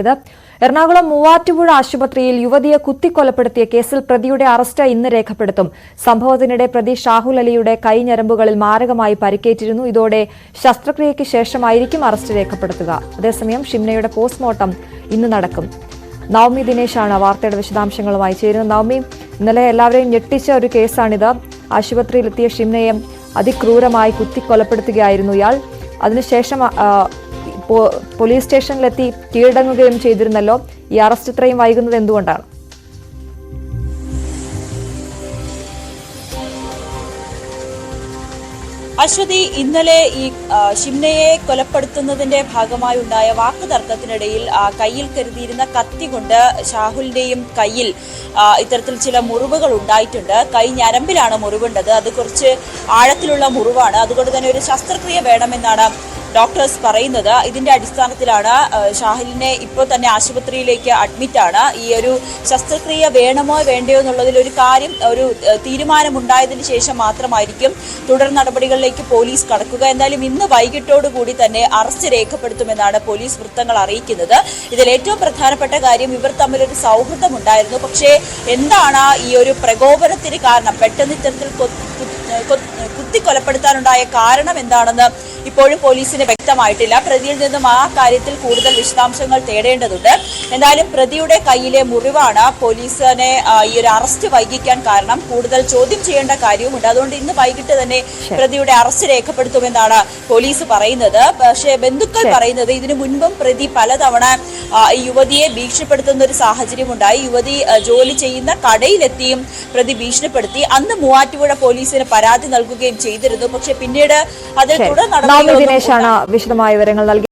ഇത് എറണാകുളം മൂവാറ്റുപുഴ ആശുപത്രിയിൽ യുവതിയെ കുത്തിക്കൊലപ്പെടുത്തിയ കേസിൽ പ്രതിയുടെ അറസ്റ്റ് ഇന്ന് രേഖപ്പെടുത്തും. സംഭവത്തിനിടെ പ്രതി ഷാഹുൽ അലിയുടെ കൈഞരമ്പുകളിൽ മാരകമായി പരിക്കേറ്റിരുന്നു. ഇതോടെ ശസ്ത്രക്രിയയ്ക്ക് ശേഷമായിരിക്കും അറസ്റ്റ് രേഖപ്പെടുത്തുക. അതേസമയം ഷിംനയുടെ പോസ്റ്റ്മോർട്ടം ഇന്ന് നടക്കും. നവമി ദിനേശാണ് വാർത്തയുടെ വിശദാംശങ്ങളുമായി ചേരുന്നത്. നവമി, ഇന്നലെ എല്ലാവരെയും ഞെട്ടിച്ച ഒരു കേസാണിത്. ആശുപത്രിയിലെത്തിയ ഷിംനയെ അതിക്രൂരമായി കുത്തിക്കൊലപ്പെടുത്തുകയായിരുന്നു ഇയാൾ. അതിനുശേഷം പോലീസ് സ്റ്റേഷനിലെത്തി കീഴടങ്ങുകയും ചെയ്തിരുന്നല്ലോ. ഈ അറസ്റ്റ് ഇത്രയും വൈകുന്നത് എന്തുകൊണ്ടാണ്? അശ്വതി, ഇന്നലെ ഈ ഷിംനയെ കൊലപ്പെടുത്തുന്നതിന്റെ ഭാഗമായി ഉണ്ടായ വാക്കുതർക്കത്തിനിടയിൽ കയ്യിൽ കരുതിയിരുന്ന കത്തി കൊണ്ട് ഷാഹുലിന്റെയും കയ്യിൽ ഇത്തരത്തിൽ ചില മുറിവുകൾ ഉണ്ടായിട്ടുണ്ട്. കൈ ഞരമ്പിലാണ് മുറിവുണ്ടത്. അത് കുറച്ച് ആഴത്തിലുള്ള മുറിവാണ്. അതുകൊണ്ട് തന്നെ ഒരു ശസ്ത്രക്രിയ വേണമെന്നാണ് ഡോക്ടേഴ്സ് പറയുന്നത്. ഇതിന്റെ അടിസ്ഥാനത്തിലാണ് ഷാഹുലിനെ ഇപ്പോൾ തന്നെ ആശുപത്രിയിലേക്ക് അഡ്മിറ്റാണ്. ഈ ഒരു ശസ്ത്രക്രിയ വേണമോ വേണ്ടയോ എന്നുള്ളതിൽ ഒരു തീരുമാനമുണ്ടായതിനു ശേഷം മാത്രമായിരിക്കും തുടർ നടപടികളിലേക്ക് പോലീസ് കടക്കുക. എന്തായാലും ഇന്ന് വൈകിട്ടോടുകൂടി തന്നെ അറസ്റ്റ് രേഖപ്പെടുത്തുമെന്നാണ് പോലീസ് വൃത്തങ്ങൾ അറിയിക്കുന്നത്. ഇതിൽ ഏറ്റവും പ്രധാനപ്പെട്ട കാര്യം, ഇവർ തമ്മിലൊരു സൗഹൃദം ഉണ്ടായിരുന്നു. പക്ഷേ എന്താണ് ഈ ഒരു പ്രകോപനത്തിന് കാരണം, പെട്ടെന്ന് ഇത്തരത്തിൽ കുത്തിക്കൊലപ്പെടുത്താനുണ്ടായ കാരണം എന്താണെന്ന് ഇപ്പോഴും പോലീസിന് വ്യക്തമായിട്ടില്ല. പ്രതിയിൽ നിന്നും ആ കാര്യത്തിൽ കൂടുതൽ വിശദാംശങ്ങൾ തേടേണ്ടതുണ്ട്. എന്തായാലും പ്രതിയുടെ കയ്യിലെ മുറിവാണ് പോലീസിനെ ഈ ഒരു അറസ്റ്റ് വൈകിക്കാൻ കാരണം. കൂടുതൽ ചോദ്യം ചെയ്യേണ്ട കാര്യവുമുണ്ട്. അതുകൊണ്ട് ഇന്ന് വൈകിട്ട് തന്നെ പ്രതിയുടെ അറസ്റ്റ് രേഖപ്പെടുത്തുമെന്നാണ് പോലീസ് പറയുന്നത്. പക്ഷേ ബന്ധുക്കൾ പറയുന്നത് ഇതിനു മുൻപും പ്രതി പലതവണ യുവതിയെ ഭീഷണിപ്പെടുത്തുന്ന ഒരു സാഹചര്യം ഉണ്ടായി. യുവതി ജോലി ചെയ്യുന്ന കടയിലെത്തിയും പ്രതി ഭീഷണിപ്പെടുത്തി. അന്ന് മൂവാറ്റുപുഴ പോലീസിന് പരാതി നൽകുകയും ചെയ്തിരുന്നു. പക്ഷെ പിന്നീട് അതിൽ തുടർ നടപടികളൊന്നും വിശദമായ വിവരങ്ങൾ നൽകി.